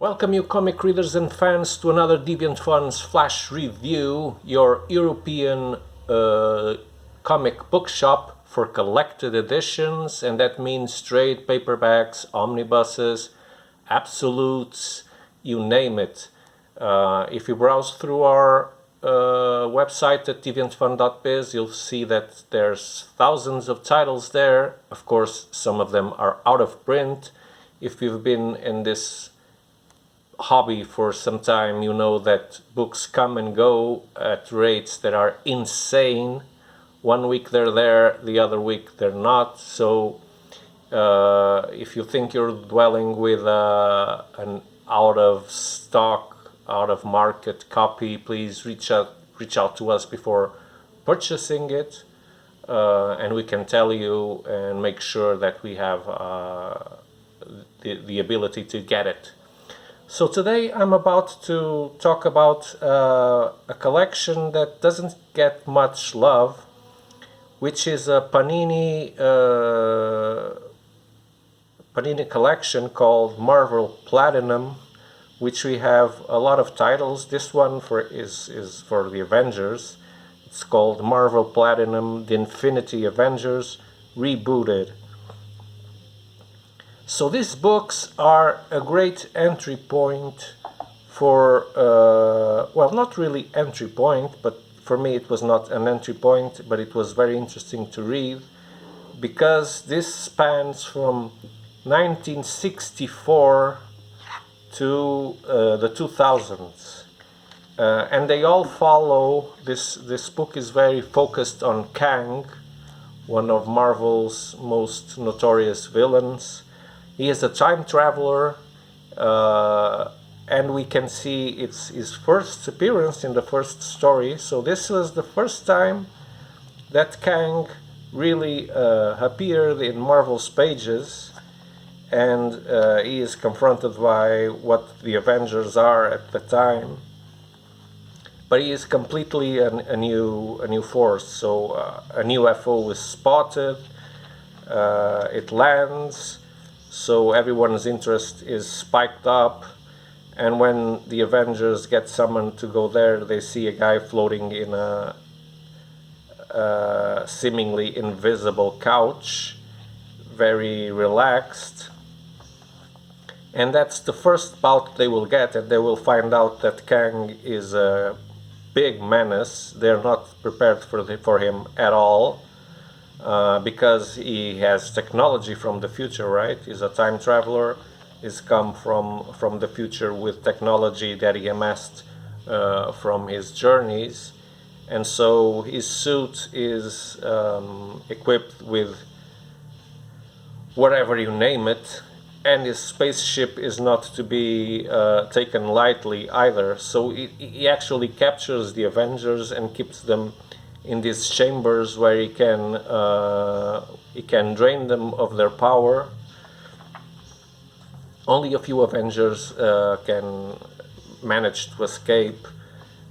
Welcome you comic readers and fans to another Deviant.fun's Flash Review, your European comic bookshop for collected editions, and that means trade paperbacks, omnibuses, absolutes, you name it. If you browse through our website at Deviant.fun.biz, you'll see that there's thousands of titles there. Of course, some of them are out of print. If you've been in this hobby for some time, you know that books come and go at rates that are insane. One week they're there, the other week they're not. So if you think you're dwelling with an out of stock, out of market copy, please reach out to us before purchasing it, and we can tell you and make sure that we have the ability to get it. So today I'm about to talk about a collection that doesn't get much love, which is a Panini collection called Platinum, which we have a lot of titles. This one is for the Avengers. It's called Marvel Platinum, Definitive Avengers Rebooted. So these books are a great entry point for, well, not really entry point, but for me it was not an entry point, but it was very interesting to read, because this spans from 1964 to the 2000s. And they all follow, this book is very focused on Kang, one of Marvel's most notorious villains. He is a time traveler, and we can see it's his first appearance in the first story. So this was the first time that Kang really appeared in Marvel's pages, and he is confronted by what the Avengers are at the time. But he is completely a new force. So a new UFO is spotted, it lands. So everyone's interest is spiked up, and when the Avengers get summoned to go there, they see a guy floating in a seemingly invisible couch, very relaxed. And that's the first bout they will get, and they will find out that Kang is a big menace. They're not prepared for him at all. Because he has technology from the future, right? He's a time traveler. He's come from the future with technology that he amassed from his journeys. And so his suit is equipped with whatever you name it. And his spaceship is not to be taken lightly either. So he actually captures the Avengers and keeps them in these chambers where he can drain them of their power. Only a few Avengers can manage to escape,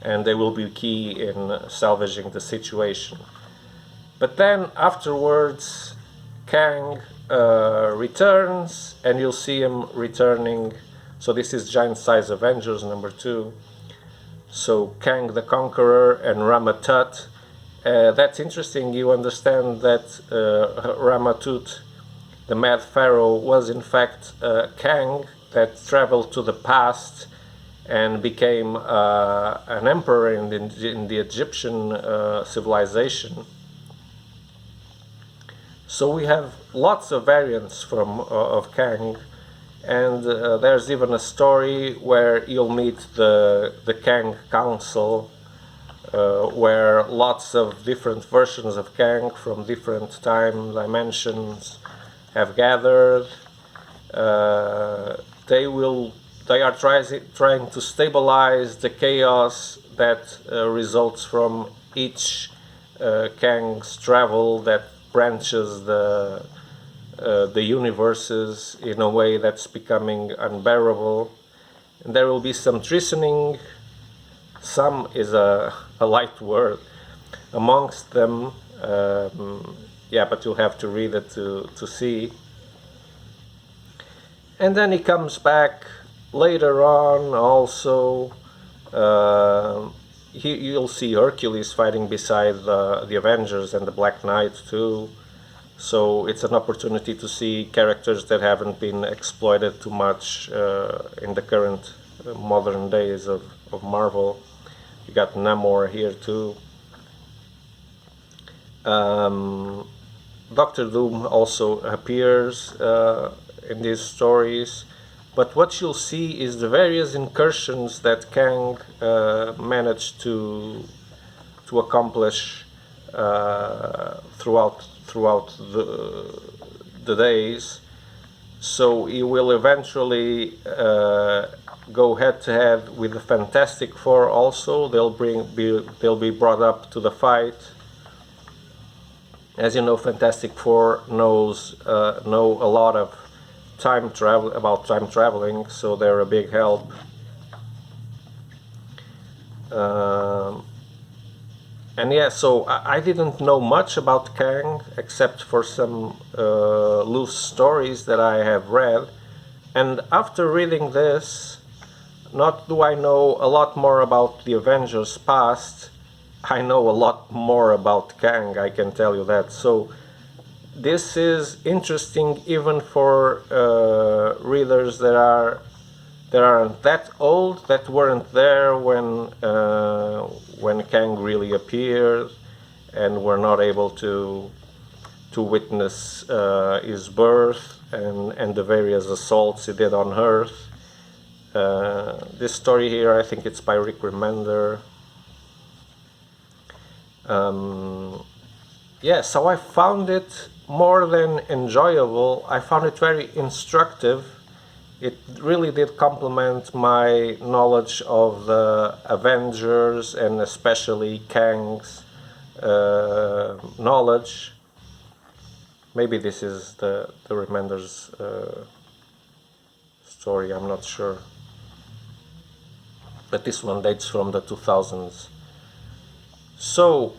and they will be key in salvaging the situation. But then afterwards, Kang returns, and you'll see him returning. So this is Giant Size Avengers #2. So Kang the Conqueror and Ramatut. That's interesting. You understand that Ramatut, the Mad Pharaoh, was in fact Kang that traveled to the past and became an emperor in the Egyptian civilization. So we have lots of variants of Kang, and there's even a story where you'll meet the Kang Council, where lots of different versions of Kang from different time dimensions have gathered. They are trying to stabilize the chaos that results from each Kang's travel that branches the universes in a way that's becoming unbearable. And there will be some treasoning. Some is a light word amongst them, yeah, but you'll have to read it to see. And then he comes back Later on, also, you'll see Hercules fighting beside the Avengers and the Black Knight too. So it's an opportunity to see characters that haven't been exploited too much in the current modern days of Marvel. You got Namor here too. Doctor Doom also appears in these stories, but what you'll see is the various incursions that Kang managed to accomplish throughout the days. So he will eventually go head to head with the Fantastic Four. Also, they'll be brought up to the fight. As you know, Fantastic Four know a lot of time traveling, so they're a big help. And yeah, so I didn't know much about Kang except for some loose stories that I have read. And after reading this, not do I know a lot more about the Avengers past, I know a lot more about Kang, I can tell you that. So this is interesting even for readers that aren't that old, that weren't there when Kang really appeared, and were not able to witness his birth and the various assaults he did on Earth. This story here, I think it's by Rick Remender. Yeah, so I found it more than enjoyable. I found it very instructive. It really did complement my knowledge of the Avengers and especially Kang's knowledge. Maybe this is the Remender's story, I'm not sure. But this one dates from the 2000s. So,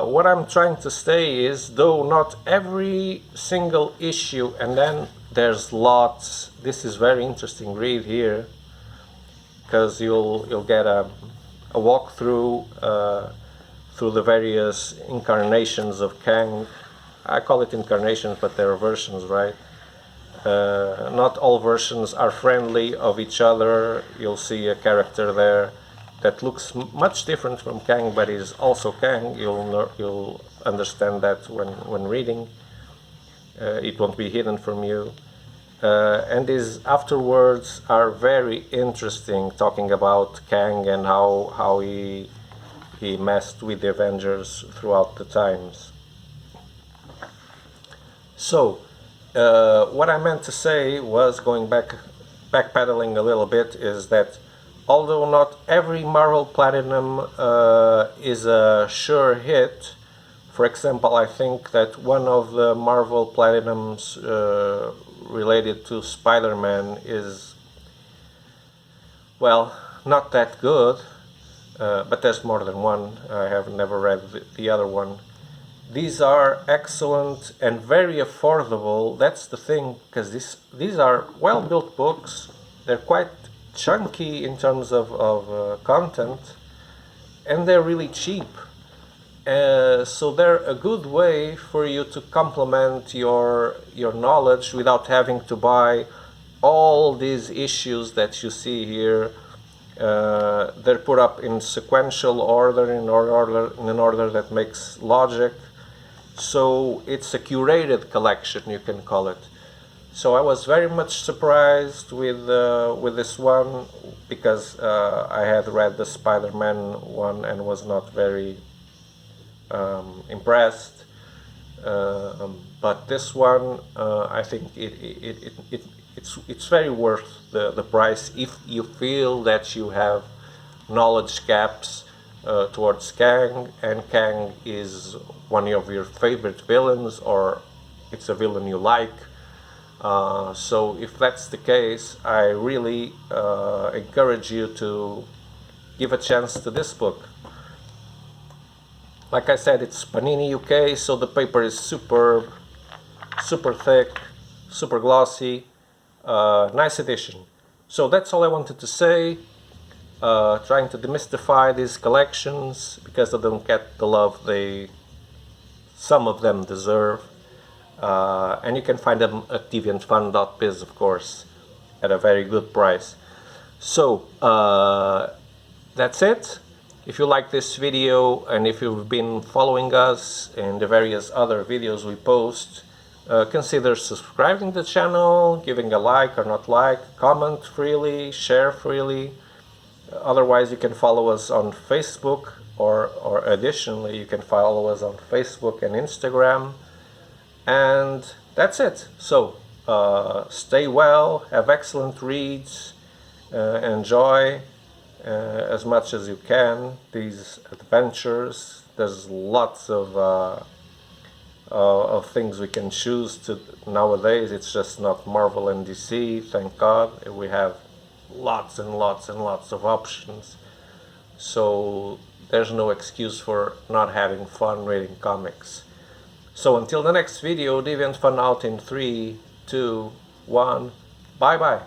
what I'm trying to say is, though not every single issue, and then there's lots, this is very interesting read here, because you'll get a walkthrough through the various incarnations of Kang. I call it incarnations, but there are versions, right? Not all versions are friendly of each other. You'll see a character there that looks much different from Kang, but is also Kang. You'll understand that when reading. It won't be hidden from you. And these afterwards are very interesting, talking about Kang and how he messed with the Avengers throughout the times. So, what I meant to say was, backpedaling a little bit, is that although not every Marvel Platinum is a sure hit, for example, I think that one of the Marvel Platinums related to Spider-Man is, well, not that good, but there's more than one. I have never read the other one. These are excellent and very affordable. That's the thing, because these are well-built books. They're quite chunky in terms of content, and they're really cheap. So they're a good way for you to complement your knowledge without having to buy all these issues that you see here. They're put up in sequential order, in an order that makes logic. So it's a curated collection, you can call it. So I was very much surprised with this one, because I had read the Spider-Man one and was not very impressed. But this one, I think it's very worth the price if you feel that you have knowledge gaps towards Kang, and Kang is one of your favorite villains, or it's a villain you like. So if that's the case, I really encourage you to give a chance to this book. Like I said, it's Panini UK, so the paper is superb, super thick, super glossy. Nice edition. So that's all I wanted to say. Trying to demystify these collections because they don't get the love some of them deserve. And you can find them at Deviant.fun.biz, of course, at a very good price. So that's it. If you like this video and if you've been following us in the various other videos we post, consider subscribing to the channel, giving a like or not like, comment freely, share freely. Otherwise, you can follow us on Facebook, or additionally, you can follow us on Facebook and Instagram. And that's it. So stay well, have excellent reads, enjoy as much as you can these adventures. There's lots of things we can choose to nowadays. It's just not Marvel and DC, thank God. We have lots and lots and lots of options. So there's no excuse for not having fun reading comics. So until the next video, Deviant Fun out in 3, 2, 1. Bye bye.